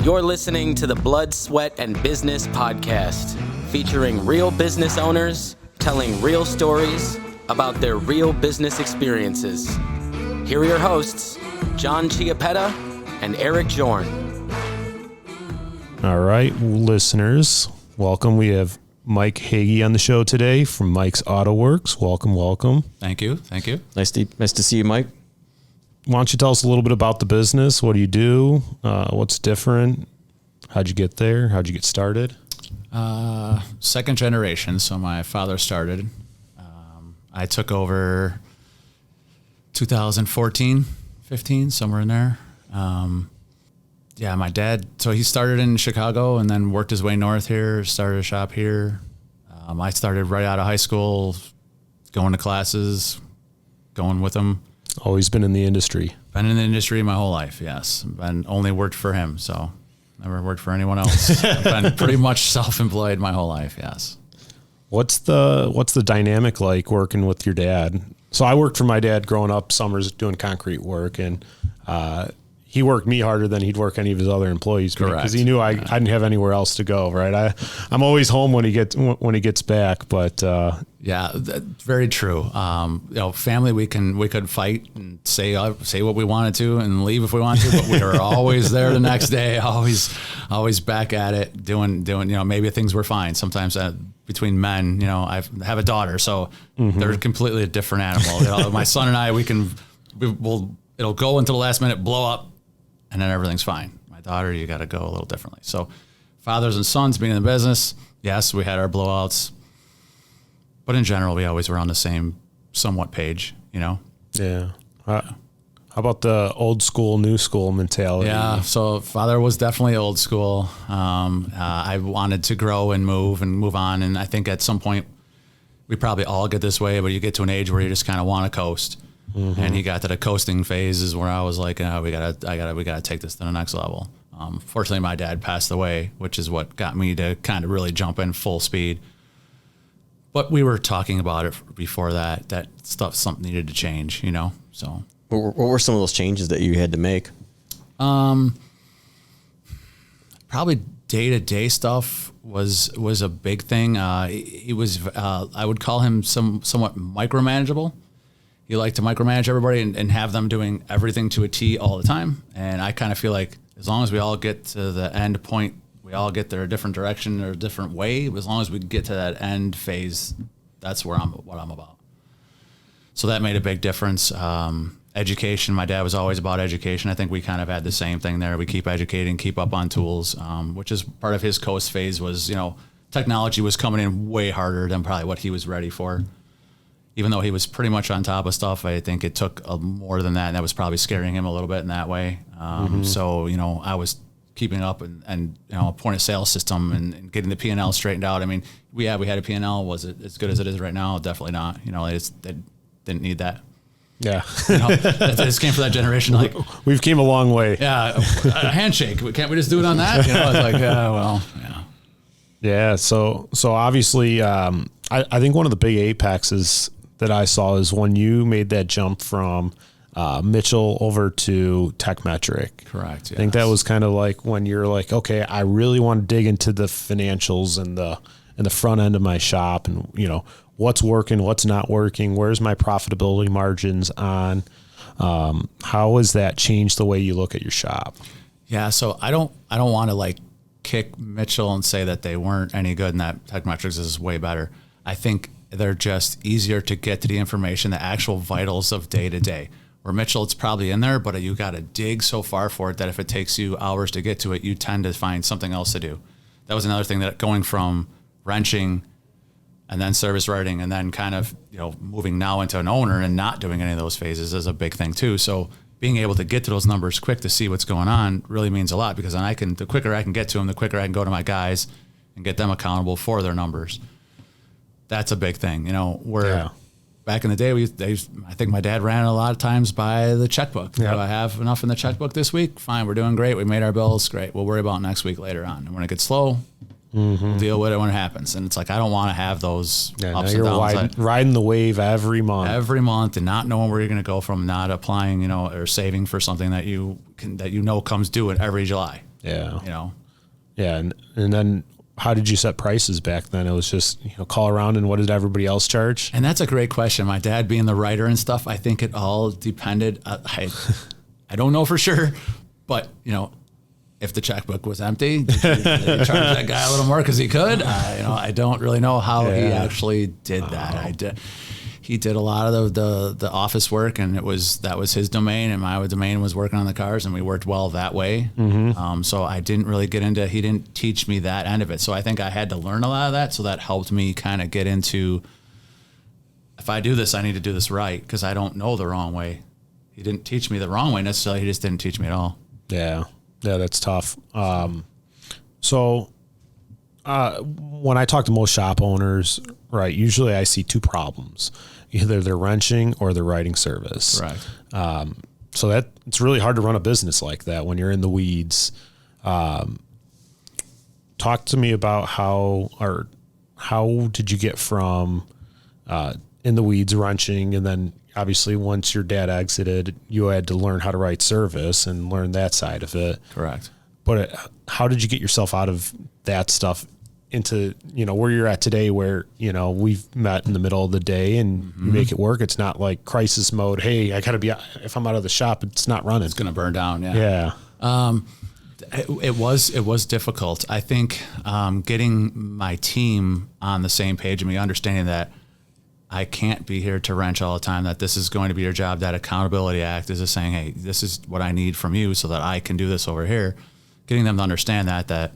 You're listening to the Blood, Sweat, and Business podcast, featuring real business owners telling real stories about their real business experiences. Here are your hosts, John Chiappetta and Eric Jorn. All right, listeners, welcome. We have Mike Hagi on the show today from Mike's Auto Works. Welcome. Thank you. Nice to see you, Mike. Why don't you tell us a little bit about the business? What do you do? What's different? How'd you get there? How'd you get started? Second generation. So my father started. I took over 2014, 15, somewhere in there. My dad, so he started in Chicago and then worked his way north here, started a shop here. I started right out of high school, going to classes, going with him. Always been in the industry. Been in the industry my whole life, yes. And only worked for him, so never worked for anyone else. I've been pretty much self-employed my whole life, yes. What's the dynamic like working with your dad? So I worked for my dad growing up summers doing concrete work, and he worked me harder than he'd work any of his other employees. Correct. Because he knew I didn't have anywhere else to go. Right. I'm always home when he gets back. But yeah, very true. Family, we could fight and say what we wanted to and leave if we wanted to, but we were always there the next day. Always back at it, doing. Maybe things were fine. Sometimes between men, I have a daughter, so they're completely a different animal. My son and I, it'll go until the last minute, blow up, and then everything's fine. My daughter, you got to go a little differently. So fathers and sons being in the business, yes, we had our blowouts, but in general, we always were on the same somewhat page, Yeah. How about the old school, new school mentality? Yeah. So father was definitely old school. I wanted to grow and move on. And I think at some point we probably all get this way, but you get to an age where you just kind of want to coast. Mm-hmm. And he got to the coasting phase is where I was like, we gotta take this to the next level. Fortunately, my dad passed away, which is what got me to kind of really jump in full speed. But we were talking about it before that something needed to change, so. What were some of those changes that you had to make? Probably day-to-day stuff was a big thing. He was, I would call him somewhat micromanageable. He liked to micromanage everybody and have them doing everything to a T all the time. And I kind of feel like as long as we all get to the end point, we all get there a different direction or a different way. As long as we get to that end phase, that's what I'm about. So that made a big difference. Education, my dad was always about education. I think we kind of had the same thing there. We keep educating, keep up on tools, which is part of his coast phase was, technology was coming in way harder than probably what he was ready for. Even though he was pretty much on top of stuff, I think it took more than that, and that was probably scaring him a little bit in that way. So, I was keeping up and a point of sale system and getting the P&L straightened out. I mean, we had a P&L. Was it as good as it is right now? Definitely not. They didn't need that. Yeah. It just came from that generation. Like we've came a long way. Yeah. A handshake. Can't we just do it on that? It's like, yeah. Yeah. So obviously, I think one of the big apexes that I saw is when you made that jump from Mitchell over to TechMetric. Correct. Yes. I think that was kind of like when you're like, okay, I really want to dig into the financials and the front end of my shop, and what's working, what's not working, where's my profitability margins on. How has that changed the way you look at your shop? Yeah. So I don't want to like kick Mitchell and say that they weren't any good and that TechMetrics is way better. I think they're just easier to get to the information, the actual vitals of day to day. Where Mitchell, it's probably in there, but you got to dig so far for it that if it takes you hours to get to it, you tend to find something else to do. That was another thing, that going from wrenching and then service writing and then kind of, moving now into an owner and not doing any of those phases is a big thing too. So being able to get to those numbers quick to see what's going on really means a lot, because then the quicker I can get to them, the quicker I can go to my guys and get them accountable for their numbers. That's a big thing, back in the day, I think my dad ran a lot of times by the checkbook. Yep. Do I have enough in the checkbook this week? Fine, we're doing great. We made our bills. Great. We'll worry about next week later on. And when it gets slow, we'll deal with it when it happens. And it's like, I don't want to have those ups and downs. Riding the wave every month. And not knowing where you're going to go from, not applying, or saving for something that you comes due in every July. Yeah. You know. Yeah. And then how did you set prices back then? It was just, call around and what did everybody else charge? And that's a great question. My dad being the writer and stuff, I think it all depended. I don't know for sure, but if the checkbook was empty, did you charge that guy a little more because he could? I don't really know how he actually did that. He did a lot of the office work, and that was his domain, and my domain was working on the cars, and we worked well that way. Mm-hmm. So I didn't really get into. He didn't teach me that end of it. So I think I had to learn a lot of that. So that helped me kind of get into. If I do this, I need to do this right because I don't know the wrong way. He didn't teach me the wrong way necessarily. He just didn't teach me at all. Yeah, that's tough. So when I talk to most shop owners, right, usually I see two problems. Either they're wrenching or they're writing service. Right. So it's really hard to run a business like that when you're in the weeds. Talk to me about how did you get from in the weeds wrenching, and then obviously once your dad exited, you had to learn how to write service and learn that side of it. Correct. But how did you get yourself out of that stuff into, where you're at today, where, we've met in the middle of the day and you make it work? It's not like crisis mode. Hey, I gotta be, if I'm out of the shop, it's not running. It's going to burn down. Yeah. Yeah. It was difficult. I think, getting my team on the same page and me understanding that I can't be here to wrench all the time, that this is going to be your job. That accountability act is just saying, hey, this is what I need from you so that I can do this over here. Getting them to understand that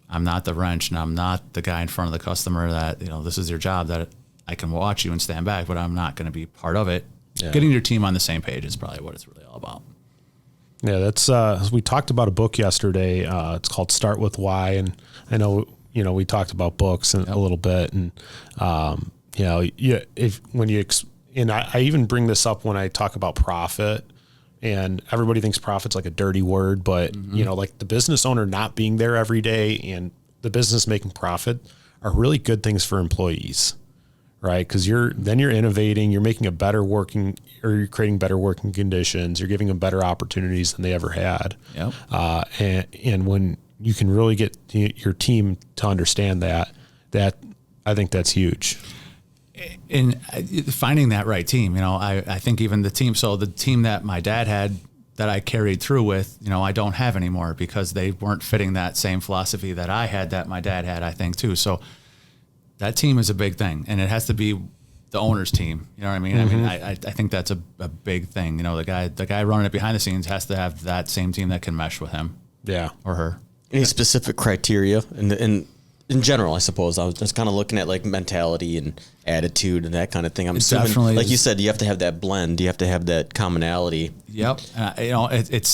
I'm not the wrench and I'm not the guy in front of the customer, that, this is your job, that I can watch you and stand back, but I'm not going to be part of it. Yeah. Getting your team on the same page is probably what it's really all about. Yeah, that's, we talked about a book yesterday. It's called Start With Why. And I know, we talked about books a little bit, and, I even bring this up when I talk about profit. And everybody thinks profit's like a dirty word, but like the business owner not being there every day and the business making profit are really good things for employees, right? Because you're innovating, you're making you're creating better working conditions, you're giving them better opportunities than they ever had. Yep. And when you can really get your team to understand that I think that's huge. In finding that right team, I think even the team that my dad had that I carried through with, I don't have anymore because they weren't fitting that same philosophy that I had, that my dad had, I think too. So that team is a big thing, and it has to be the owner's team. You know what I mean? Mm-hmm. I think that's a big thing. The guy running it behind the scenes has to have that same team that can mesh with him. Yeah. Or her. Any specific criteria in general, I suppose? I was just kind of looking at like mentality and attitude and that kind of thing. I'm assuming, like you said, you have to have that blend. You have to have that commonality. Yep. It's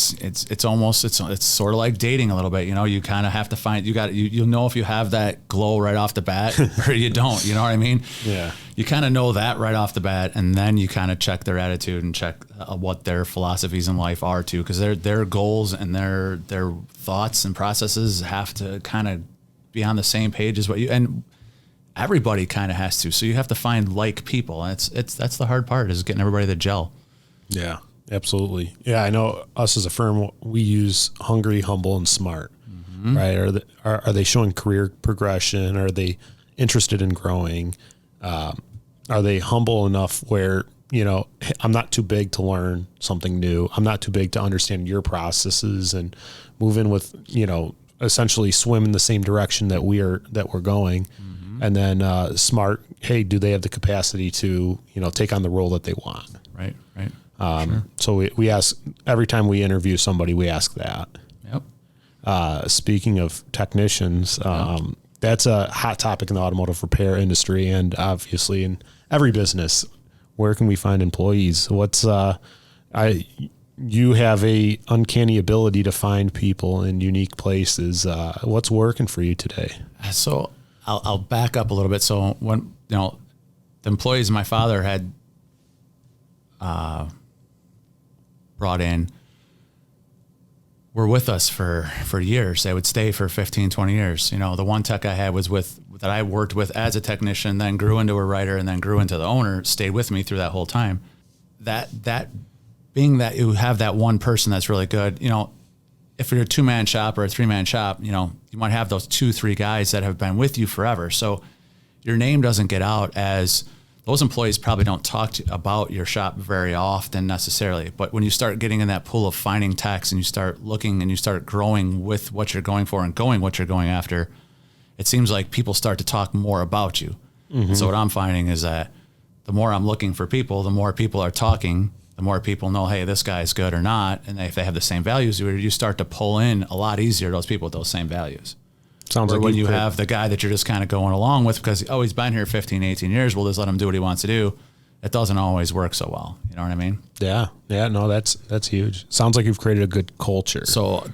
sort of like dating a little bit. You kind of have to find, you'll know if you have that glow right off the bat or you don't. You know what I mean? Yeah. You kind of know that right off the bat, and then you kind of check their attitude and check what their philosophies in life are too, because their goals and their thoughts and processes have to kind of be on the same page as what you, and everybody kind of has to. So you have to find like people. And that's the hard part, is getting everybody to gel. Yeah, absolutely. Yeah. I know us as a firm, we use hungry, humble, and smart, right? Are they showing career progression? Are they interested in growing? Are they humble enough where, I'm not too big to learn something new. I'm not too big to understand your processes and move in with, essentially swim in the same direction that we're going. Mm-hmm. And then smart, hey, do they have the capacity to, take on the role that they want? Right. Sure. So we ask, every time we interview somebody, we ask that. Yep. Speaking of technicians, that's a hot topic in the automotive repair industry, and obviously in every business. Where can we find employees? You have a uncanny ability to find people in unique places. What's working for you today? So I'll back up a little bit. So when, the employees my father had brought in were with us for years. They would stay for 15, 20 years. The one tech I had that I worked with as a technician, then grew into a writer, and then grew into the owner, stayed with me through that whole time. That being that you have that one person that's really good, if you're a 2-man shop or a 3-man shop, you know, you might have those 2-3 guys that have been with you forever. So your name doesn't get out as those employees probably don't talk about your shop very often necessarily. But when you start getting in that pool of finding techs and you start looking and you start growing with what you're going for and going what you're going after, it seems like people start to talk more about you. Mm-hmm. So what I'm finding is that the more I'm looking for people, the more people are talking, the more people know, hey, this guy's good or not. And if they have the same values, you start to pull in a lot easier those people with those same values. Sounds or like when you have the guy that you're just kind of going along with because, he's been here 15, 18 years. We'll just let him do what he wants to do. It doesn't always work so well. You know what I mean? Yeah. Yeah. No, that's huge. Sounds like you've created a good culture. So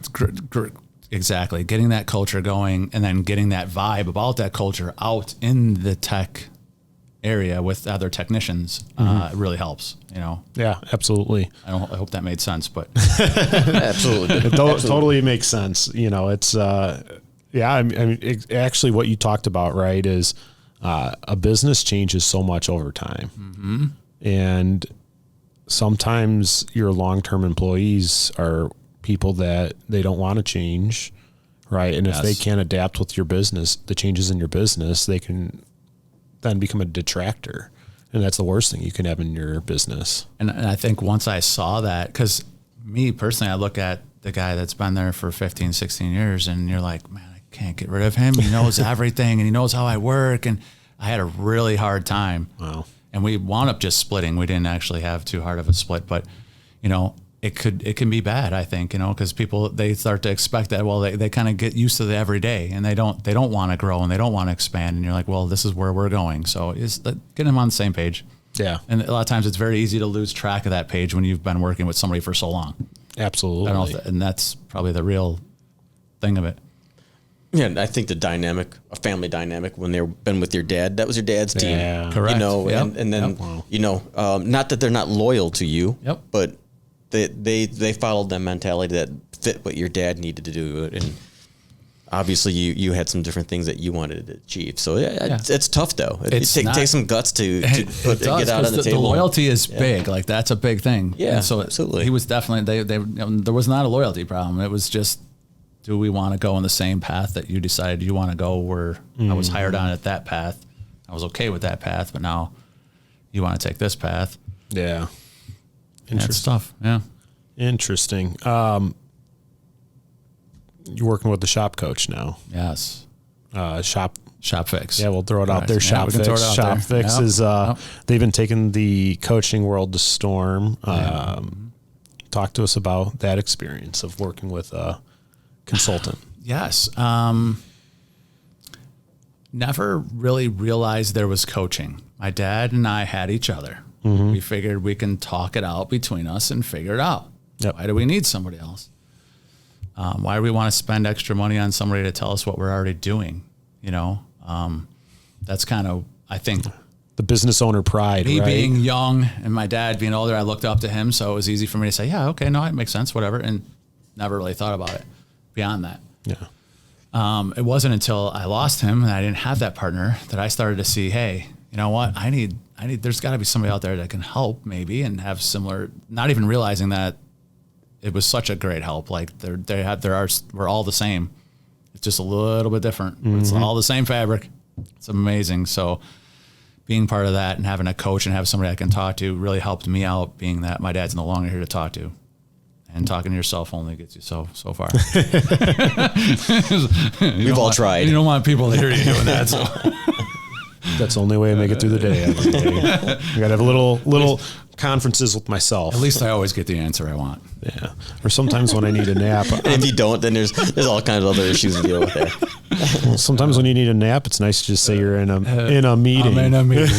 exactly. Getting that culture going and then getting that vibe about that culture out in the tech area with other technicians really helps, you know? Yeah, absolutely. I hope that made sense, but absolutely. It totally makes sense. You know, it's, yeah, I mean, actually what you talked about, right, is a business changes so much over time. Mm-hmm. And sometimes your long-term employees are people that they don't want to change, right? And if they can't adapt with your business, the changes in your business, they can then become a detractor. And that's the worst thing you can have in your business. And I think once I saw that, because me personally, I look at the guy that's been there for 15, 16 years, and you're like, man, can't get rid of him. He knows everything and he knows how I work. And I had a really hard time. Wow. And we wound up just splitting. We didn't actually have too hard of a split, but you know, it can be bad, I think, you know, because people, they start to expect that. Well, they kind of get used to the everyday and they don't want to grow and they don't want to expand. And you're like, well, this is where we're going. So get them on the same page. Yeah. And a lot of times it's very easy to lose track of that page when you've been working with somebody for so long. Absolutely. I don't know and that's probably the real thing of it. Yeah, I think the dynamic, a family dynamic, when they've been with your dad, that was your dad's team. Yeah, correct. You know, yep. and then, you know, not that they're not loyal to you, but they followed that mentality that fit what your dad needed to do. And obviously you had some different things that you wanted to achieve. So it's tough though. It takes some guts to get out on the table. The loyalty is big. Like that's a big thing. Yeah, and so absolutely. He was definitely, there was not a loyalty problem. It was just, do we want to go in the same path that you decided you want to go where I was hired on at that path. I was okay with that path, but now you want to take this path. Yeah. Interesting stuff. Yeah. Interesting. You're working with the shop coach now. Yes. Shop Fix. Yeah, we'll throw it out there. Shop Fix. Shop Fix is they've been taking the coaching world to storm. Talk to us about that experience of working with a consultant. Yes. Never really realized there was coaching. My dad and I had each other. Mm-hmm. We figured we can talk it out between us and figure it out. Yep. Why do we need somebody else? Why do we want to spend extra money on somebody to tell us what we're already doing? You know, that's kind of, I think, the business owner pride. Me right? being young and my dad being older, I looked up to him, so it was easy for me to say, yeah, okay, no, it makes sense, whatever, and never really thought about it beyond that. Yeah. It wasn't until I lost him and I didn't have that partner that I started to see, hey, you know what? I need. There's got to be somebody out there that can help maybe and have similar. Not even realizing that it was such a great help. Like we're all the same. It's just a little bit different. Mm-hmm. It's all the same fabric. It's amazing. So being part of that and having a coach and have somebody I can talk to really helped me out. Being that my dad's no longer here to talk to. And talking to yourself only gets you so far. We've all tried. You don't want people to hear you doing that. So that's the only way I make it through the day. Every day. I gotta have little conferences with myself. At least I always get the answer I want. Yeah. Or sometimes when I need a nap. And if you don't, then there's all kinds of other issues to deal with there. Well, sometimes when you need a nap, it's nice to just say you're in a meeting. I'm in a meeting.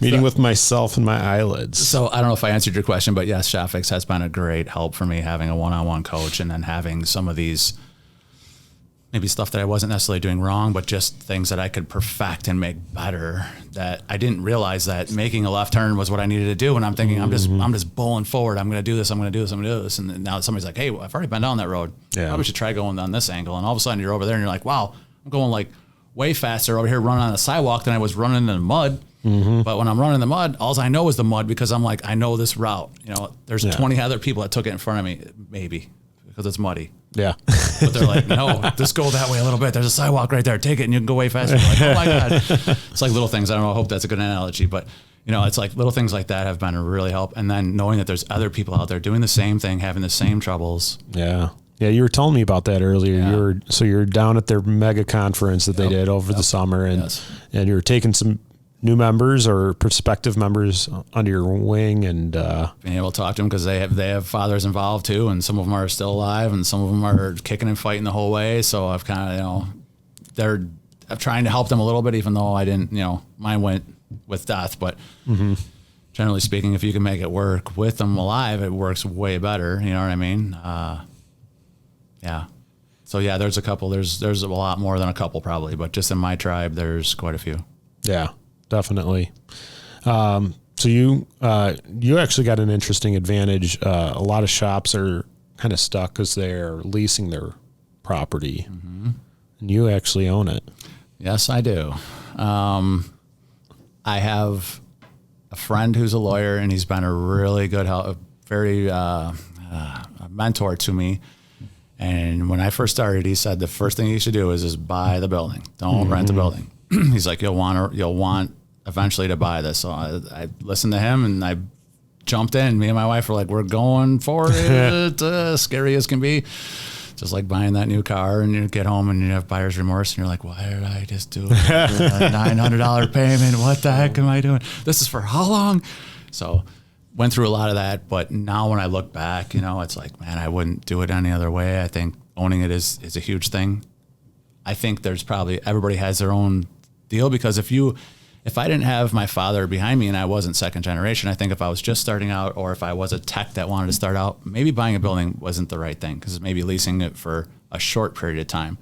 Meeting with myself and my eyelids. So I don't know if I answered your question, but yes, ShopFix has been a great help for me, having a one-on-one coach and then having some of these maybe stuff that I wasn't necessarily doing wrong, but just things that I could perfect and make better, that I didn't realize that making a left turn was what I needed to do. And I'm thinking, I'm just bowling forward. I'm going to do this. I'm going to do this. I'm going to do this. And now somebody's like, hey, well, I've already been down that road. Yeah. Probably should try going on this angle. And all of a sudden you're over there and you're like, wow, I'm going like way faster over here running on the sidewalk than I was running in the mud. Mm-hmm. But when I'm running in the mud, all I know is the mud because I'm like, I know this route. You know, there's 20 other people that took it in front of me, maybe. because it's muddy. Yeah. But they're like, no, just go that way a little bit. There's a sidewalk right there. Take it and you can go way faster. You're like, oh my God. It's like little things. I don't know. I hope that's a good analogy, but it's like little things like that have been a really help. And then knowing that there's other people out there doing the same thing, having the same troubles. Yeah. Yeah. You were telling me about that earlier. Yeah. You're down at their mega conference that they did over the summer and you were taking some new members or prospective members under your wing and being able to talk to them because they have fathers involved too, and some of them are still alive and some of them are kicking and fighting the whole way. So I've kind of I'm trying to help them a little bit, even though I didn't, mine went with death, but generally speaking, if you can make it work with them alive, it works way better. You know what I mean? Yeah. So yeah, there's a couple. There's a lot more than a couple probably, but just in my tribe, there's quite a few. Yeah. Definitely. So you actually got an interesting advantage. A lot of shops are kind of stuck because they're leasing their property, and you actually own it. Yes, I do. I have a friend who's a lawyer, and he's been a really good help, very a mentor to me. And when I first started, he said the first thing you should do is just buy the building. Don't rent the building. He's like, you'll want eventually to buy this. So I listened to him and I jumped in. Me and my wife were like, we're going for it. Scary as can be. Just like buying that new car and you get home and you have buyer's remorse and you're like, why did I just do a $900 payment? What the heck am I doing? This is for how long? So went through a lot of that. But now when I look back, it's like, man, I wouldn't do it any other way. I think owning it is a huge thing. I think there's probably, everybody has their own deal because if I didn't have my father behind me and I wasn't second generation, I think if I was just starting out or if I was a tech that wanted to start out, maybe buying a building wasn't the right thing because maybe leasing it for a short period of time.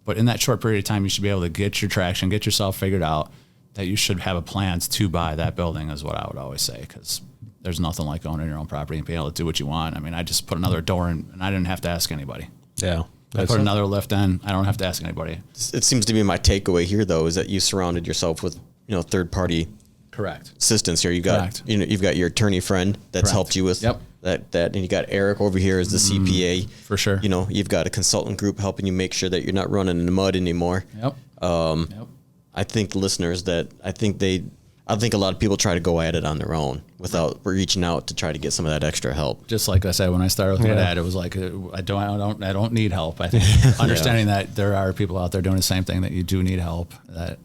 But in that short period of time, you should be able to get your traction, get yourself figured out, that you should have a plans to buy that building is what I would always say because there's nothing like owning your own property and being able to do what you want. I mean, I just put another door in and I didn't have to ask anybody. Yeah. I put another lift in. I don't have to ask anybody. It seems to be my takeaway here, though, is that you surrounded yourself with third party assistance here. You got you've got your attorney friend that's helped you with that, and you got Eric over here as the CPA for sure. You've got a consultant group helping you make sure that you're not running in the mud anymore. I think listeners I think a lot of people try to go at it on their own without reaching out to try to get some of that extra help. Just like I said, when I started with my dad, it was like, I don't need help. I think understanding that there are people out there doing the same thing, that you do need help. I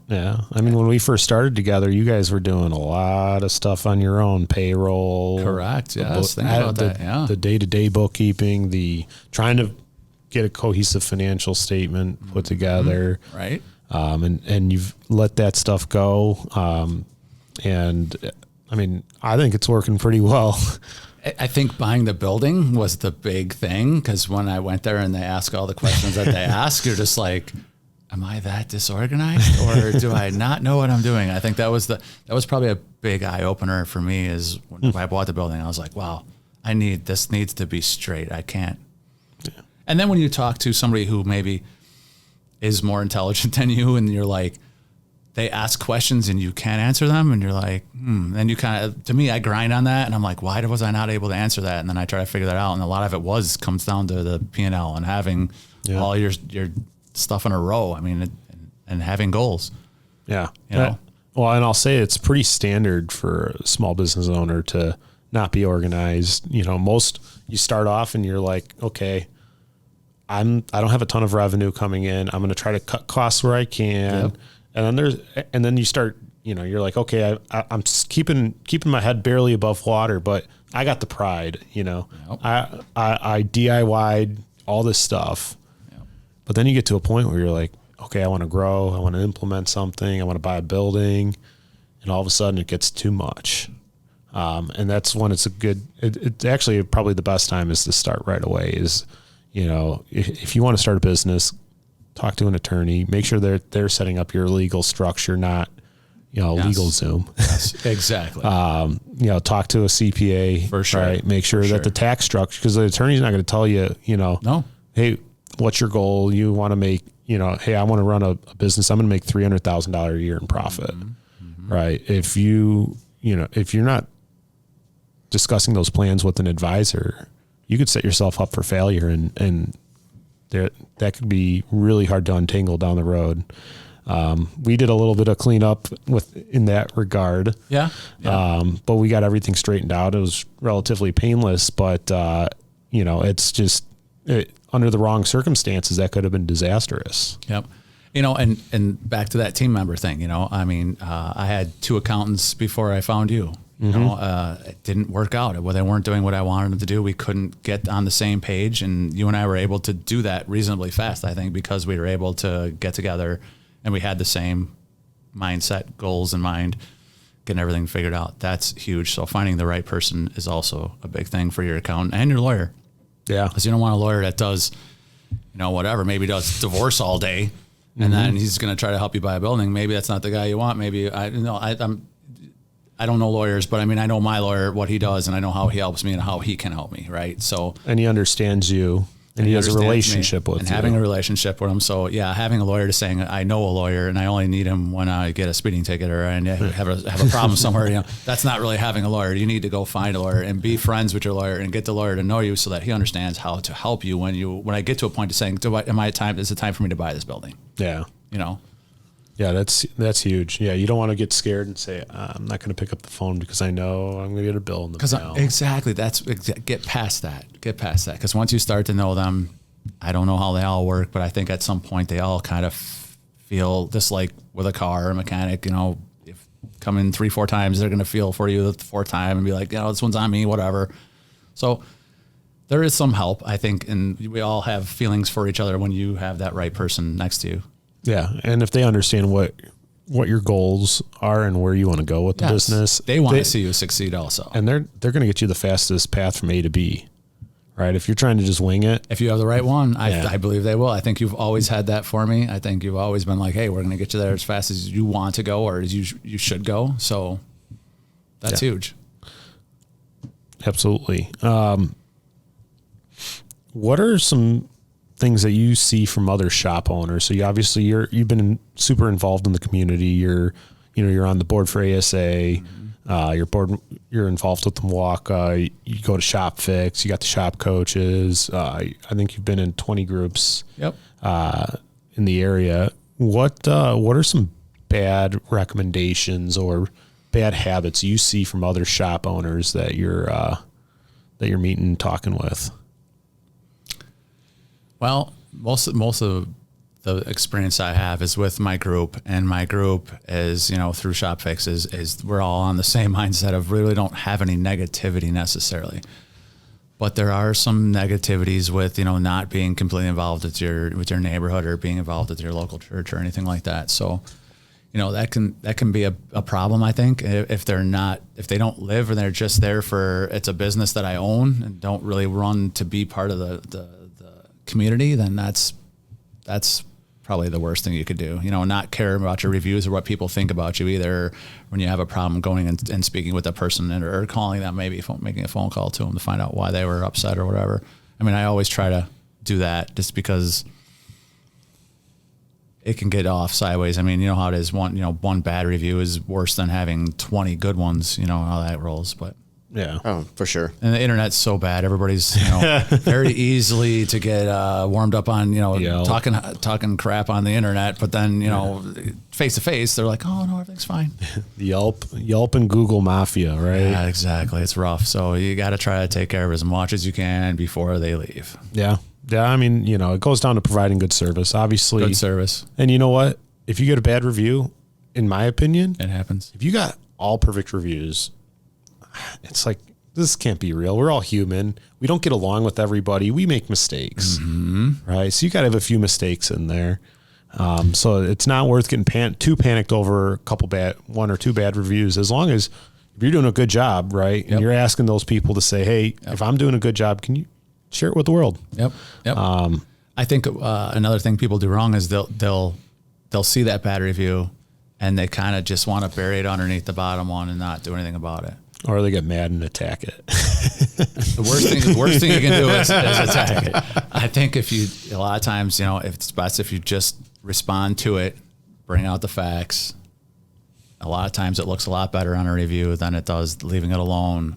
mean, when we first started together, you guys were doing a lot of stuff on your own, payroll. Correct. Yes. Think about that. Yeah. The day-to-day bookkeeping, the trying to get a cohesive financial statement put together. Right. And you've let that stuff go. And I mean, I think it's working pretty well. I think buying the building was the big thing because when I went there and they ask all the questions that they ask, you're just like, am I that disorganized or do I not know what I'm doing? I think that was probably a big eye opener for me is when I bought the building, I was like, wow, this needs to be straight. I can't. Yeah. And then when you talk to somebody who maybe is more intelligent than you and you're like, they ask questions and you can't answer them and you're like, Then you kind of, to me, I grind on that and I'm like, why was I not able to answer that? And then I try to figure that out. And a lot of it comes down to the P&L and having all your stuff in a row. I mean, and having goals. Yeah. Well, and I'll say it's pretty standard for a small business owner to not be organized. You start off and you're like, okay, I don't have a ton of revenue coming in. I'm going to try to cut costs where I can. Yep. And then you start, you're like, okay, I'm keeping my head barely above water, but I got the pride, Yep. I DIY'd all this stuff, yep. But then you get to a point where you're like, okay, I want to grow. I want to implement something. I want to buy a building. And all of a sudden it gets too much. And that's when it's it's actually probably the best time is to start right away is, if you want to start a business, talk to an attorney, make sure they're setting up your legal structure, not, legal Zoom. Yes, exactly. Talk to a CPA. For sure. Right? Make sure that the tax structure, because the attorney's not going to tell you, no, hey, what's your goal? You want to make, hey, I want to run a business. I'm going to make $300,000 a year in profit. Mm-hmm. Right. If if you're not discussing those plans with an advisor, you could set yourself up for failure, and that could be really hard to untangle down the road. We did a little bit of cleanup in that regard. Yeah. But we got everything straightened out. It was relatively painless, but it's just under the wrong circumstances that could have been disastrous. Yep. And back to that team member thing, I had 2 accountants before I found you. It didn't work out. Well, they weren't doing what I wanted them to do. We couldn't get on the same page, and you and I were able to do that reasonably fast, I think, because we were able to get together and we had the same mindset, goals in mind, getting everything figured out. That's huge. So finding the right person is also a big thing for your accountant and your lawyer. Yeah. Because you don't want a lawyer that does, whatever, maybe does divorce all day, and then he's going to try to help you buy a building. Maybe that's not the guy you want. Maybe I don't know lawyers, but I know my lawyer, what he does, and I know how he helps me and how he can help me. Right. So, and he understands you, and he has a relationship with you. And having a relationship with him. So yeah, having a lawyer to saying, I know a lawyer and I only need him when I get a speeding ticket or I have a problem somewhere, that's not really having a lawyer. You need to go find a lawyer and be friends with your lawyer and get the lawyer to know you so that he understands how to help you when I get to a point of saying, is it time for me to buy this building? Yeah. Yeah, that's huge. Yeah, you don't want to get scared and say, I'm not going to pick up the phone because I know I'm going to get a bill in the mail. Exactly. Get past that. Because once you start to know them, I don't know how they all work, but I think at some point they all kind of feel just like with a car or a mechanic, if come in 3-4 times, they're going to feel for you the 4th time and be like, this one's on me, whatever. So there is some help, I think, and we all have feelings for each other when you have that right person next to you. Yeah, and if they understand what your goals are and where you want to go with the business, they want to see you succeed also. And they're going to get you the fastest path from A to B, right? If you're trying to just wing it. If you have the right one, I believe they will. I think you've always had that for me. I think you've always been like, hey, we're going to get you there as fast as you want to go or as you should go. So that's huge. Absolutely. What are some things that you see from other shop owners? So you've been super involved in the community. You're on the board for ASA. You're involved with the Milwaukee. You go to Shop Fix. You got the shop coaches. I think you've been in 20 groups. Yep. In the area. What are some bad recommendations or bad habits you see from other shop owners that you're meeting and talking with? Well, most of the experience I have is with my group, and my group is, through Shop Fix is we're all on the same mindset of really don't have any negativity necessarily. But there are some negativities with, not being completely involved with your neighborhood or being involved with your local church or anything like that. So, that can be a problem, I think, if they don't live and they're just there it's a business that I own and don't really run to be part of the community, then that's probably the worst thing you could do. Not care about your reviews or what people think about you either when you have a problem going and speaking with a person or calling them, maybe making a phone call to them to find out why they were upset or whatever. I always try to do that just because it can get off sideways. You know how it is. One bad review is worse than having 20 good ones, how that rolls, but yeah. Oh, for sure. And the internet's so bad. Everybody's, very easily to get warmed up on, talking crap on the internet. But then, face to face, they're like, oh, no, everything's fine. Yelp and Google mafia, right? Yeah, exactly. It's rough. So you got to try to take care of as much as you can before they leave. Yeah. Yeah. It goes down to providing good service, obviously. Good service. And you know what? If you get a bad review, in my opinion, it happens. If you got all perfect reviews, it's like, this can't be real. We're all human. We don't get along with everybody. We make mistakes, right? So you got to have a few mistakes in there. So it's not worth getting too panicked over one or two bad reviews. As long as if you're doing a good job, right? And you're asking those people to say, hey, if I'm doing a good job, can you share it with the world? Yep. I think another thing people do wrong is they'll see that bad review and they kind of just want to bury it underneath the bottom one and not do anything about it. Or they get mad and attack it. The worst thing you can do is attack it. I think a lot of times, if it's best if you just respond to it, bring out the facts. A lot of times it looks a lot better on a review than it does leaving it alone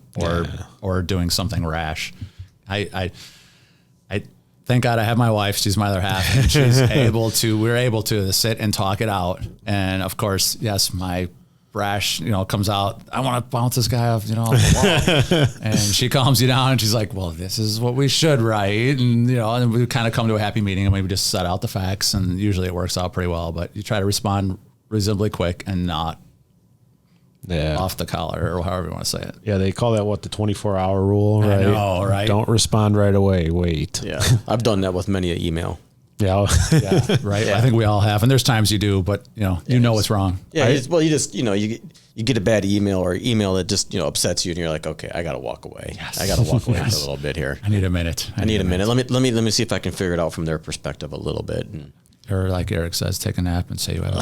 or doing something rash. I thank God I have my wife. She's my other half, and she's we're able to sit and talk it out. And of course, yes, my brash, comes out. I want to bounce this guy off, off the wall. And she calms you down, and she's like, well, this is what we should write. And, and we kind of come to a happy meeting, and we just set out the facts, and usually it works out pretty well. But you try to respond reasonably quick and not off the collar, or however you want to say it. Yeah, they call that the 24-hour rule, right? I know, right? Don't respond right away. Wait. Yeah, I've done that with many an email. Yeah. Yeah, right. Yeah. I think we all have, and there's times you do, but you know it's wrong. Yeah. You get a bad email or email that just upsets you, and you're like, okay, I got to walk away. Yes. I got to walk away for a little bit here. I need a minute. I need a minute. Let me see if I can figure it out from their perspective a little bit. And, or like Eric says, take a nap and say you have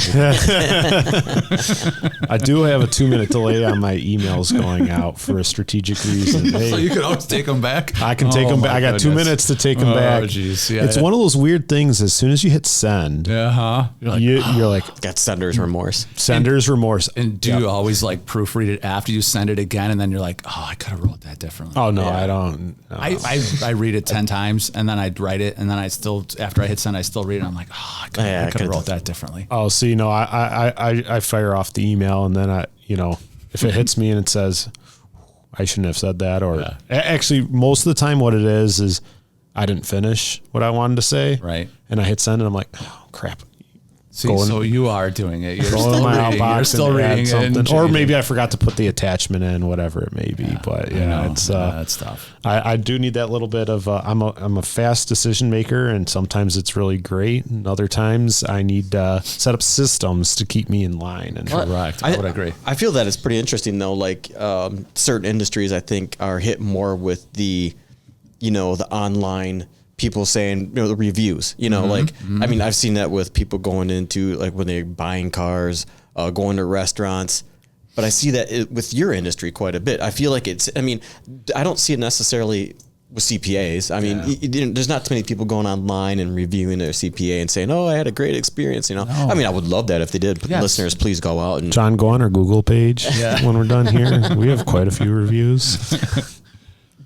I do have a 2-minute delay on my emails going out for a strategic reason. Hey, so you can always take them back? I can take them back. I got 2 minutes to take them back. Geez. Yeah, it's one of those weird things. As soon as you hit send, you're like, you're like got sender's remorse. Sender's remorse. And do you always like proofread it after you send it again, and then you're like, oh, I could have wrote that differently? Oh no, I don't. No. I read it 10 times, and then I'd write it, and then after I hit send, I still read it. I'm like, oh, I could have wrote that differently. Oh, so I fire off the email, and then if it hits me and it says I shouldn't have said that, or actually most of the time what it is I didn't finish what I wanted to say, right? And I hit send, and I'm like, oh crap. See, so you are doing it. You're still reading something, or maybe I forgot to put the attachment in, whatever it may be. Yeah, but it's that's tough. I do need that little bit of I'm a fast decision maker, and sometimes it's really great, and other times I need set up systems to keep me in line. And correct, I would agree. I feel that it's pretty interesting though. Like certain industries, I think, are hit more with the the online. People saying, the reviews, I mean, I've seen that with people going into like when they're buying cars, going to restaurants, but I see that with your industry quite a bit. I feel like I don't see it necessarily with CPAs. I mean, there's not too many people going online and reviewing their CPA and saying, oh, I had a great experience. No. I mean, I would love that if they did. Yes. Listeners, please go out and John, go on our Google page when we're done here. We have quite a few reviews.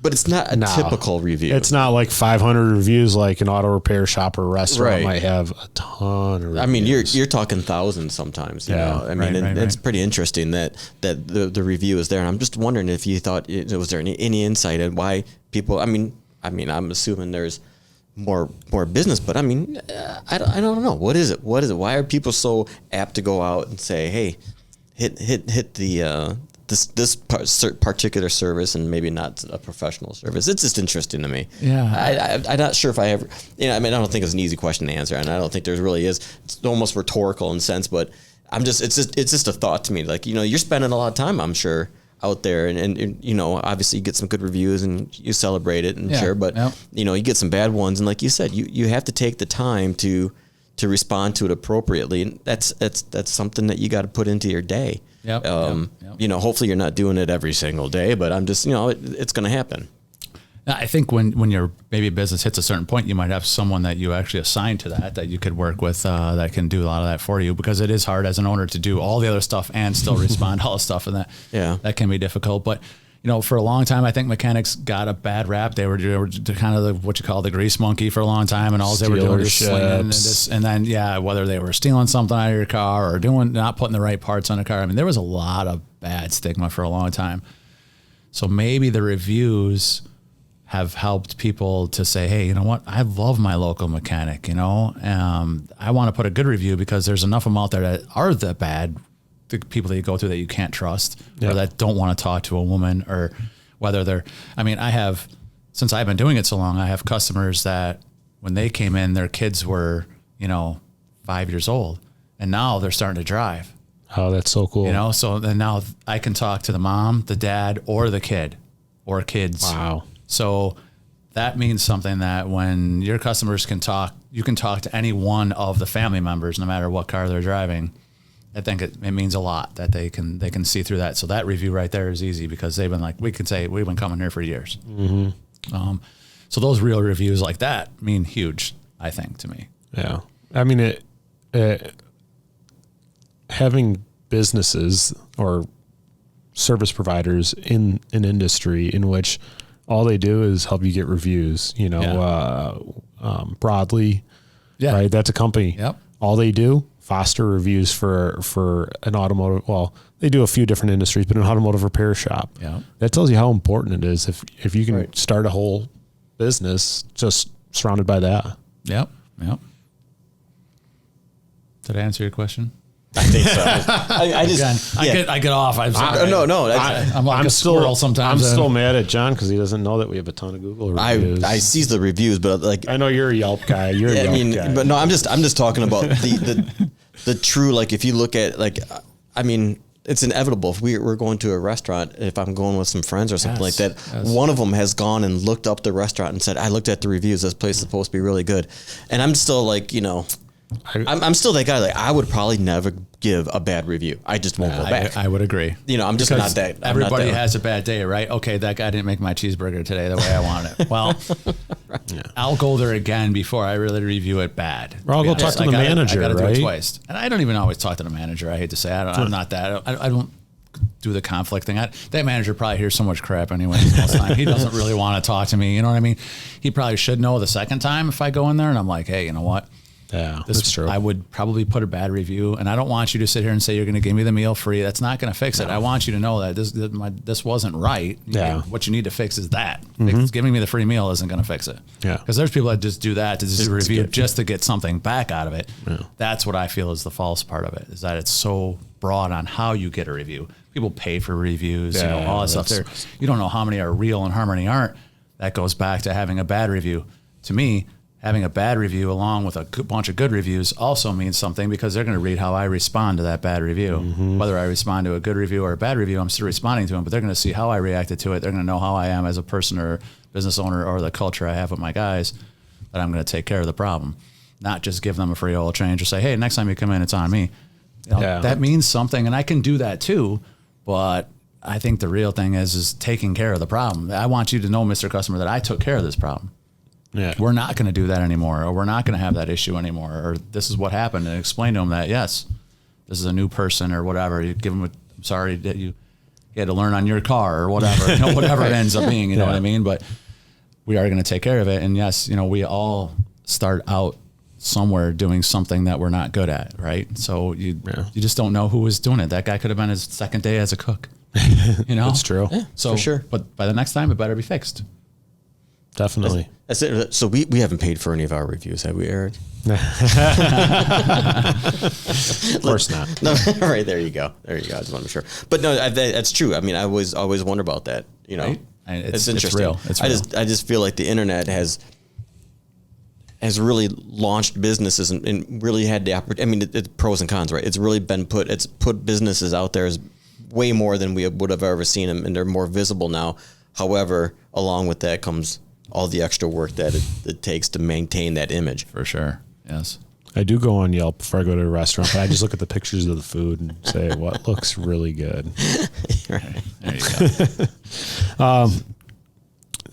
But it's not a typical review. It's not like 500 reviews like an auto repair shop or restaurant might have a ton of reviews. I mean, you're talking thousands sometimes. You know? I mean, it's pretty interesting that the review is there. And I'm just wondering if you thought, was there any insight in why people, I mean, I'm assuming there's more business, but I mean, I don't know. What is it? Why are people so apt to go out and say, hey, hit the, this particular service and maybe not a professional service? It's just interesting to me. Yeah. I'm not sure if I ever, I mean, I don't think it's an easy question to answer, and I don't think there really is. It's almost rhetorical in a sense, but it's just a thought to me. Like, you're spending a lot of time, I'm sure, out there, and obviously you get some good reviews and you celebrate it, and but you get some bad ones, and like you said, you have to take the time to respond to it appropriately, and that's something that you got to put into your day. Hopefully you're not doing it every single day, but I'm just, it's going to happen. I think when your maybe business hits a certain point, you might have someone that you actually assign to that you could work with that can do a lot of that for you, because it is hard as an owner to do all the other stuff and still respond to all the stuff, and that can be difficult. But for a long time, I think mechanics got a bad rap. They were kind of what you call the grease monkey for a long time, and all they were doing was slinging and then whether they were stealing something out of your car or not putting the right parts on a car. I mean, there was a lot of bad stigma for a long time. So maybe the reviews have helped people to say, hey, you know what? I love my local mechanic. I want to put a good review because there's enough of them out there that are the bad. The people that you go through that you can't trust or that don't want to talk to a woman, or whether since I've been doing it so long, I have customers that when they came in, their kids were, 5 years old, and now they're starting to drive. Oh, that's so cool. So then now I can talk to the mom, the dad, or the kid or kids. Wow. So that means something, that when your customers can talk, you can talk to any one of the family members, no matter what car they're driving. I think it means a lot that they can see through that. So that review right there is easy, because they've been like, we can say we've been coming here for years. Mm-hmm. So those real reviews like that mean huge, I think, to me. Yeah. I mean, having businesses or service providers in an industry in which all they do is help you get reviews, Broadly, right? That's a company. Yep. All they do, foster reviews for an automotive. Well, they do a few different industries, but an automotive repair shop. Yeah. That tells you how important it is if you can start a whole business just surrounded by that. Yep. Did I answer your question? I think so. I just I get off. I'm sorry. No. I'm like a squirrel sometimes. I'm still mad at John because he doesn't know that we have a ton of Google reviews. I see the reviews, but like I know you're a Yelp guy. You're a Yelp guy. But no, I'm just talking about the true, like if you look at it's inevitable if we're going to a restaurant, if I'm going with some friends or something like that, one of them has gone and looked up the restaurant and said, I looked at the reviews, this place is supposed to be really good. And I'm still like, I'm still that guy. Like I would probably never give a bad review. I just won't go back. I would agree. I'm just because not that. Everybody has a bad day, right? Okay, that guy didn't make my cheeseburger today the way I want it. Well, I'll go there again before I really review it bad. Or I'll go talk to the manager, I gotta right? do it twice. And I don't even always talk to the manager. I hate to say I'm not that. I don't do the conflict thing. That manager probably hears so much crap anyway most time. He doesn't really want to talk to me. You know what I mean? He probably should know the second time if I go in there and I'm like, hey, you know what? Yeah, that's true. I would probably put a bad review, and I don't want you to sit here and say you're going to give me the meal free. That's not going to fix it. I want you to know that this wasn't right. What you need to fix is that. Giving me the free meal isn't going to fix it. Yeah. Because there's people that just do that to just review just to get something back out of it. Yeah. That's what I feel is the false part of it, is that it's so broad on how you get a review. People pay for reviews, all that stuff there. You don't know how many are real and how many aren't. That goes back to having a bad review. To me, having a bad review along with a bunch of good reviews also means something, because they're going to read how I respond to that bad review. Whether I respond to a good review or a bad review, I'm still responding to them, but they're going to see how I reacted to it. They're going to know how I am as a person or business owner, or the culture I have with my guys, that I'm going to take care of the problem, not just give them a free oil change or say, hey, next time you come in, it's on me. That means something, and I can do that too, but I think the real thing is taking care of the problem. I want you to know, Mr. Customer, that I took care of this problem. Yeah. We're not going to do that anymore, or we're not going to have that issue anymore, or this is what happened, and explain to them that, yes, this is a new person or whatever. You give them I'm sorry that you had to learn on your car or whatever, whatever it ends up being, you know what I mean? But we are going to take care of it. And yes, we all start out somewhere doing something that we're not good at, right? So you just don't know who was doing it. That guy could have been his second day as a cook. That's true. Yeah, so, for sure. But by the next time, it better be fixed. Definitely. That's it. So we haven't paid for any of our reviews, have we, Eric? Of course not. No, right, there you go. I just want to be sure. But no, that's true. I mean, I always wonder about that. Right? It's interesting. It's real. It's real. I just feel like the internet has really launched businesses and really had the opportunity. I mean, it's pros and cons, right? It's really it's put businesses out there as way more than we would have ever seen them, and they're more visible now. However, along with that comes all the extra work that it takes to maintain that image. For sure. Yes. I do go on Yelp before I go to a restaurant, but I just look at the pictures of the food and say, what looks really good. Right. There you go.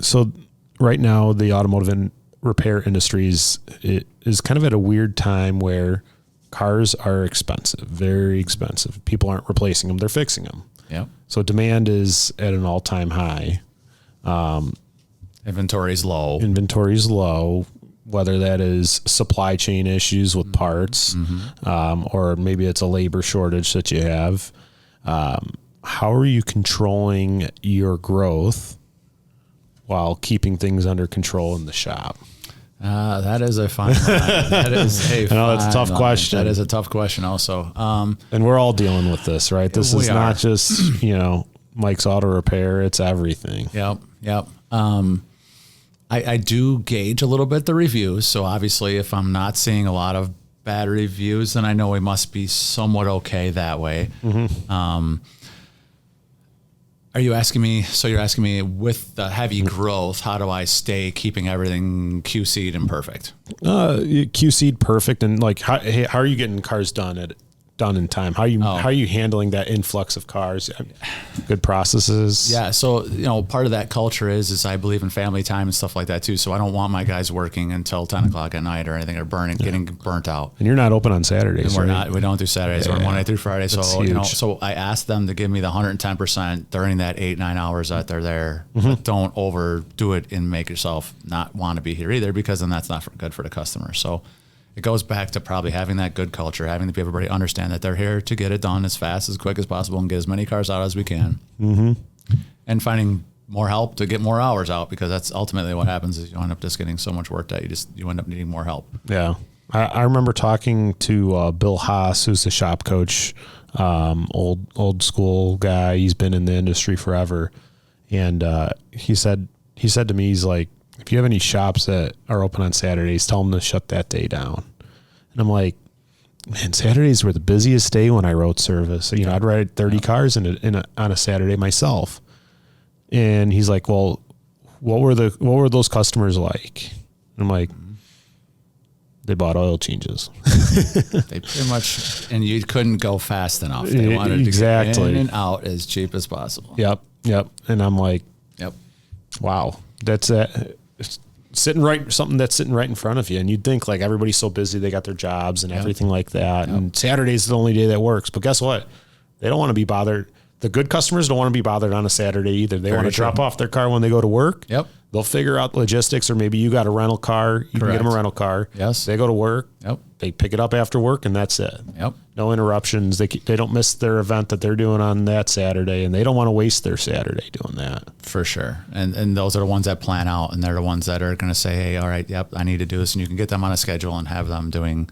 So right now, the automotive and repair industries is kind of at a weird time where cars are expensive, very expensive. People aren't replacing them. They're fixing them. Yep. So demand is at an all-time high. Inventory's low. Whether that is supply chain issues with parts, or maybe it's a labor shortage that you have. How are you controlling your growth while keeping things under control in the shop? That is a fine line. That is a I know that's a tough question. That is a tough question also. And we're all dealing with this, right? This is not just, Mike's Auto Repair. It's everything. Yep. I do gauge a little bit the reviews. So obviously if I'm not seeing a lot of bad reviews, then I know we must be somewhat okay that way. Are you asking me, so you're asking me with the heavy growth, how do I stay keeping everything QC'd and perfect? QC'd perfect. And like, how are you getting cars done at done in time? How are you handling that influx of cars? Good processes. Yeah. So, part of that culture is I believe in family time and stuff like that too. So I don't want my guys working until 10 o'clock at night or anything, or getting burnt out. And you're not open on Saturdays. And we don't do Saturdays. We're Monday through Friday. That's So, huge. so I asked them to give me the 110% during that 8-9 hours that they're there. But don't overdo it and make yourself not want to be here either, because then that's not good for the customer. So it goes back to probably having that good culture, having everybody understand that they're here to get it done as fast, as quick as possible, and get as many cars out as we can. And finding more help to get more hours out, because that's ultimately what happens is you end up just getting so much work that you end up needing more help. Yeah. I remember talking to Bill Haas, who's the shop coach, old school guy. He's been in the industry forever. And he said to me, he's like, if you have any shops that are open on Saturdays, tell them to shut that day down. And I'm like, man, Saturdays were the busiest day when I wrote service. I'd ride 30 cars on a Saturday myself. And he's like, well, what were those customers like? And I'm like, they bought oil changes. They pretty much, and you couldn't go fast enough. They wanted to get in and out as cheap as possible. Yep. And I'm like, yep. Wow, that's something that's sitting right in front of you. And you'd think like everybody's so busy, they got their jobs and everything like that. And Saturday's the only day that works. But guess what? They don't want to be bothered. The good customers don't want to be bothered on a Saturday either. They want to drop off their car when they go to work. Yep. They'll figure out logistics, or maybe you got a rental car. You can get them a rental car. Yes. They go to work. Yep. They pick it up after work, and that's it. Yep. No interruptions. They don't miss their event that they're doing on that Saturday, and they don't want to waste their Saturday doing that. For sure. And those are the ones that plan out, and they're the ones that are going to say, hey, all right, yep, I need to do this. And you can get them on a schedule and have them doing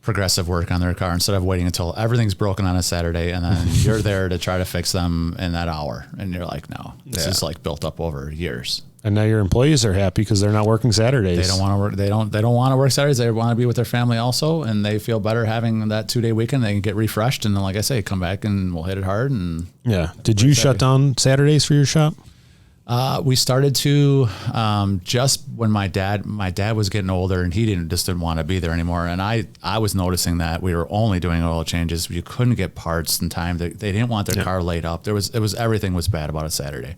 progressive work on their car instead of waiting until everything's broken on a Saturday and then you're there to try to fix them in that hour. And you're like, no, this is like built up over years. And now your employees are happy because they're not working Saturdays. They don't want to work. They don't want to work Saturdays. They want to be with their family also, and they feel better having that 2-day weekend. They can get refreshed, and then, like I say, come back and we'll hit it hard. And yeah, did you shut down Saturdays for your shop? We started to just when my dad was getting older, and he didn't want to be there anymore. And I was noticing that we were only doing oil changes. You couldn't get parts in time. They didn't want their car laid up. Everything was bad about a Saturday.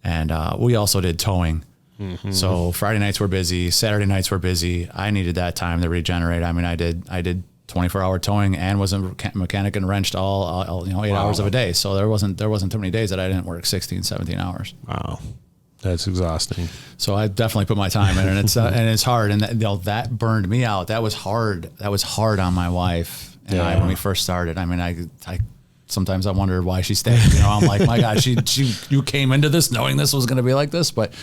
And we also did towing. Mm-hmm. So Friday nights were busy. Saturday nights were busy. I needed that time to regenerate. I mean, I did 24-hour towing and was a mechanic and wrenched all 8 hours of a day. So there wasn't too many days that I didn't work 16, 17 hours. Wow. That's exhausting. So I definitely put my time in, and it's hard. And that burned me out. That was hard. That was hard on my wife and I when we first started. I mean, I sometimes I wonder why she stayed. I'm like, my God, you came into this knowing this was going to be like this, but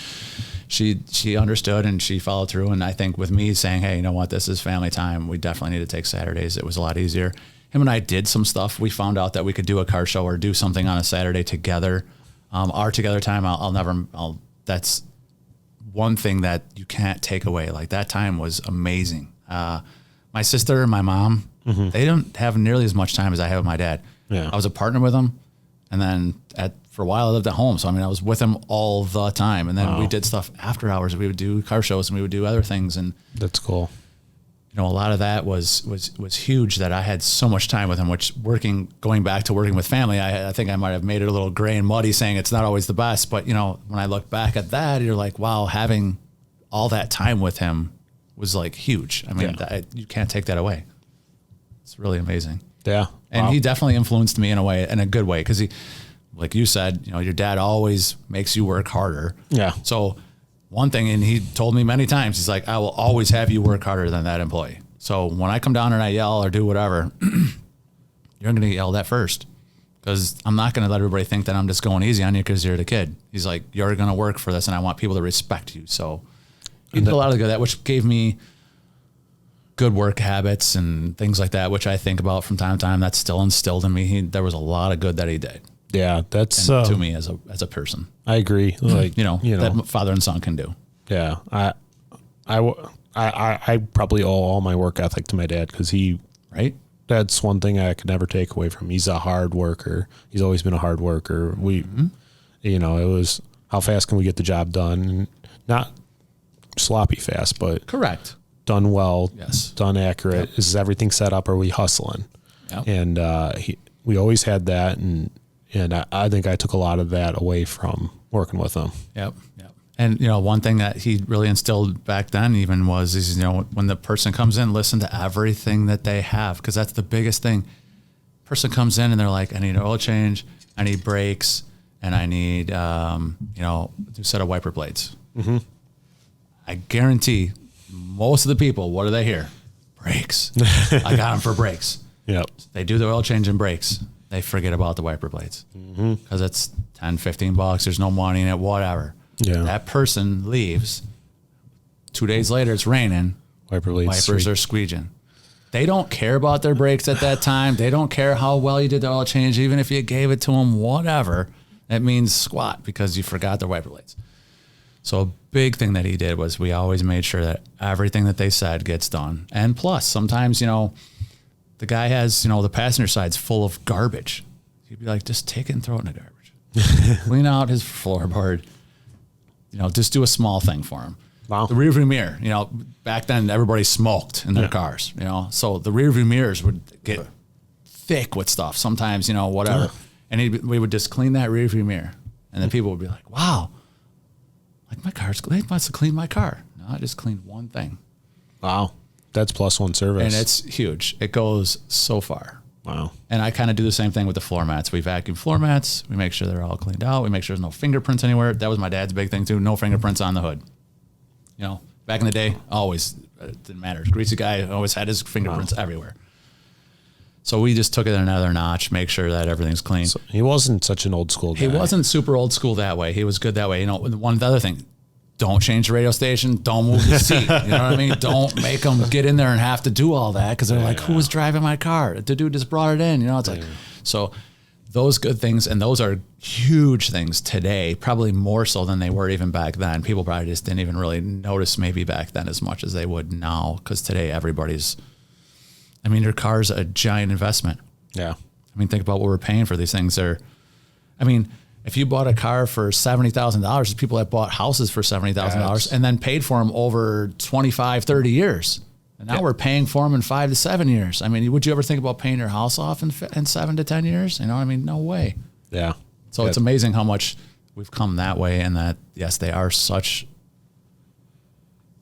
she understood and she followed through. And I think with me saying, hey, you know what, this is family time. We definitely need to take Saturdays. It was a lot easier. Him and I did some stuff. We found out that we could do a car show or do something on a Saturday together. Our together time, that's one thing that you can't take away. Like that time was amazing. My sister and my mom, they don't have nearly as much time as I have with my dad. Yeah. I was a partner with him, and then for a while I lived at home. So, I mean, I was with him all the time. And then we did stuff after hours. We would do car shows and we would do other things. And that's cool. A lot of that was huge that I had so much time with him, which going back to working with family, I think I might have made it a little gray and muddy saying it's not always the best. But, when I look back at that, you're like, wow, having all that time with him was like huge. I mean, you can't take that away. It's really amazing. Yeah. And he definitely influenced me in a good way. Cause he, like you said, your dad always makes you work harder. Yeah. So one thing, and he told me many times, he's like, I will always have you work harder than that employee. So when I come down and I yell or do whatever, you're going to get yelled at first. Cause I'm not going to let everybody think that I'm just going easy on you cause you're the kid. He's like, you're going to work for this and I want people to respect you. So he did a lot of that, which gave me good work habits and things like that, which I think about from time to time. That's still instilled in me. There was a lot of good that he did. Yeah, that's to me as a person. I agree. Like that father and son can do. Yeah, I probably owe all my work ethic to my dad because that's one thing I could never take away from him. He's a hard worker. He's always been a hard worker. It was how fast can we get the job done? Not sloppy fast, but correct. Done well. Yes. Done accurate. Yep. Is everything set up? Or are we hustling? Yep. And we always had that, and I think I took a lot of that away from working with him. Yep. And, one thing that he really instilled back then even was, when the person comes in, listen to everything that they have, because that's the biggest thing. Person comes in and they're like, I need an oil change, I need brakes, and I need, a set of wiper blades. Mm-hmm. I guarantee most of the people, what do they hear? Brakes. I got them for brakes. Yep. They do the oil change and brakes. They forget about the wiper blades because it's $10, $15. There's no money in it, whatever. Yeah. That person leaves. 2 days later, it's raining. Wipers are squeeging. They don't care about their brakes at that time. They don't care how well you did the oil change. Even if you gave it to them, whatever, it means squat because you forgot the wiper blades. So a big thing that he did was we always made sure that everything that they said gets done. And plus, sometimes, the guy has, the passenger side's full of garbage. He'd be like, just take it and throw it in the garbage. Clean out his floorboard. Just do a small thing for him. Wow. The rearview mirror, back then everybody smoked in their cars, so the rearview mirrors would get thick with stuff. Sometimes, whatever. And we would just clean that rearview mirror. And then people would be like, wow, like my car's, they must have cleaned my car. No, I just cleaned one thing. Wow. That's +1 service. And it's huge. It goes so far. Wow. And I kind of do the same thing with the floor mats. We vacuum floor mats. We make sure they're all cleaned out. We make sure there's no fingerprints anywhere. That was my dad's big thing too. No fingerprints on the hood. Back in the day, always, it didn't matter. Greasy guy always had his fingerprints everywhere. So we just took it another notch, make sure that everything's clean. So he wasn't such an old school guy. He wasn't super old school that way. He was good that way. One other thing, don't change the radio station. Don't move the seat. You know what I mean? Don't make them get in there and have to do all that because they're like, who was driving my car? The dude just brought it in. It's like, so those good things, and those are huge things today, probably more so than they were even back then. People probably just didn't even really notice maybe back then as much as they would now because today everybody's, your car's a giant investment. Yeah. Think about what we're paying for these things. If you bought a car for $70,000, there's people that bought houses for $70,000 and then paid for them over 25, 30 years. And now we're paying for them in 5 to 7 years. Would you ever think about paying your house off in 7 to 10 years? No way. Yeah. So it's amazing how much we've come that way, and that, yes, they are such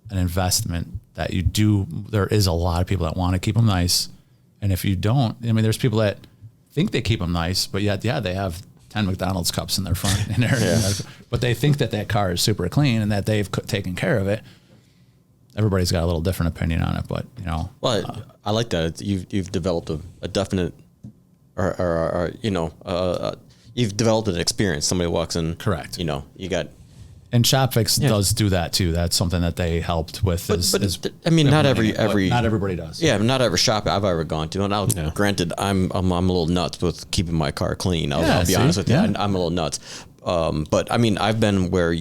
an investment that you do. There is a lot of people that want to keep them nice. And if you don't, there's people that think they keep them nice, but yet, they have 10 McDonald's cups in their front, but they think that car is super clean and that they've taken care of it. Everybody's got a little different opinion on it, but Well, I like that. You've developed a definite, you've developed an experience. Somebody walks in, correct. You got. And ShopFix does do that too. That's something that they helped with. Not everybody does. Yeah, not every shop I've ever gone to. And granted, I'm a little nuts with keeping my car clean. I'll be honest with you. I'm a little nuts. But I've been where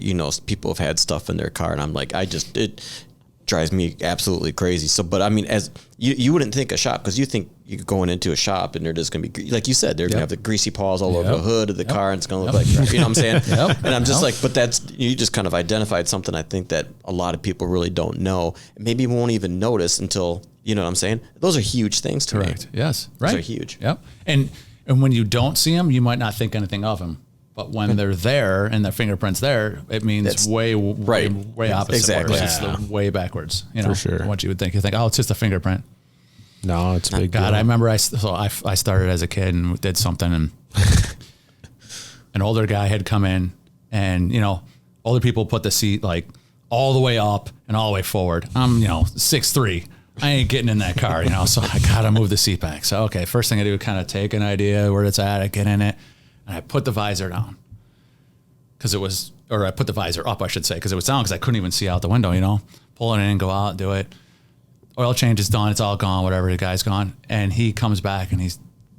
people have had stuff in their car, and I'm like, it drives me absolutely crazy. So, but as you wouldn't think a shop, because you think you're going into a shop and they're just going to be, like you said, they're going to have the greasy paws all over the hood of the car, and it's going to look like, you know what I'm saying? And I'm just like, but you just kind of identified something I think that a lot of people really don't know. Maybe won't even notice until, you know what I'm saying? Those are huge things to me. Correct. Yes. Right. Those are huge. Yep. And when you don't see them, you might not think anything of them. But when they're there and the fingerprint's there, it means way opposite. Exactly. It's way backwards. For sure. What you would think. You think, oh, it's just a fingerprint. No, it's a big God, deal. I remember I started as a kid and did something, and an older guy had come in, and older people put the seat like all the way up and all the way forward. I'm 6'3". I ain't getting in that car, so I gotta move the seat back. So okay, first thing I do is kind of take an idea where it's at, I get in it. And I put the visor down I put the visor up, I should say, because it was down because I couldn't even see out the window, Pull it in, go out, do it. Oil change is done. It's all gone, whatever. The guy's gone. And he comes back and he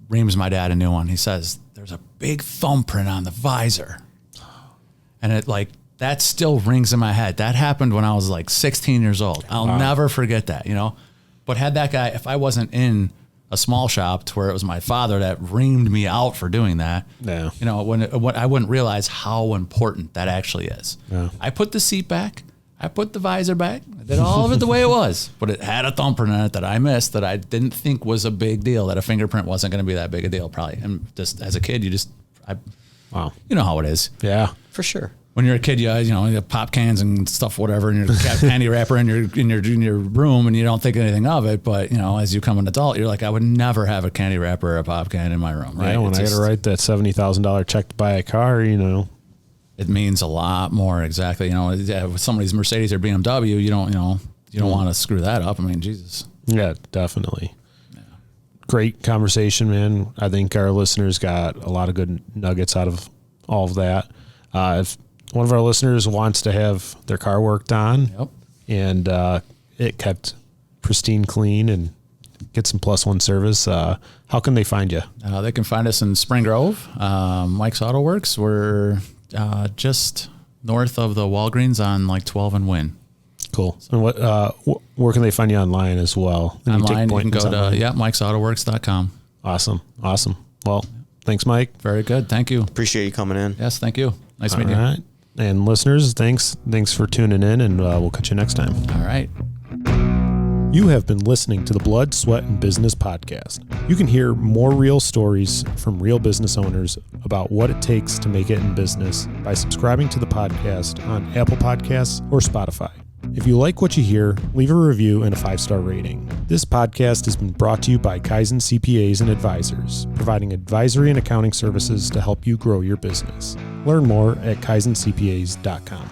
reams my dad a new one. He says, there's a big thumbprint on the visor. And that still rings in my head. That happened when I was 16 years old. I'll never forget that, But had that guy, if I wasn't in a small shop to where it was my father that reamed me out for doing that. Yeah. When I wouldn't realize how important that actually is. Yeah. I put the seat back. I put the visor back. I did all of it the way it was, but it had a thumbprint on it that I missed that I didn't think was a big deal, that a fingerprint wasn't going to be that big a deal probably. And just as a kid, Wow. You know how it is. Yeah. For sure. When you're a kid, you pop cans and stuff, whatever, and your candy wrapper in your room, and you don't think anything of it. But as you become an adult, you're like, I would never have a candy wrapper or a pop can in my room. Right? Yeah, when I got to write that $70,000 check to buy a car, it means a lot more. Exactly. With somebody's Mercedes or BMW, you don't want to screw that up. I mean, Jesus. Yeah, definitely. Yeah. Great conversation, man. I think our listeners got a lot of good nuggets out of all of that. If one of our listeners wants to have their car worked on and it kept pristine clean and get some +1 service, how can they find you? They can find us in Spring Grove, Mike's Auto Works. We're just north of the Walgreens on 12 and Wynn. Cool. And where can they find you online as well? Online, you can go to mikesautoworks.com. Awesome. Well, thanks, Mike. Very good. Thank you. Appreciate you coming in. Yes, thank you. Nice meeting you. All right. And listeners, thanks for tuning in, and we'll catch you next time. All right. You have been listening to the Blood, Sweat, and Business podcast. You can hear more real stories from real business owners about what it takes to make it in business by subscribing to the podcast on Apple Podcasts or Spotify. If you like what you hear, leave a review and a 5-star rating. This podcast has been brought to you by Kaizen CPAs and Advisors, providing advisory and accounting services to help you grow your business. Learn more at kaizencpas.com.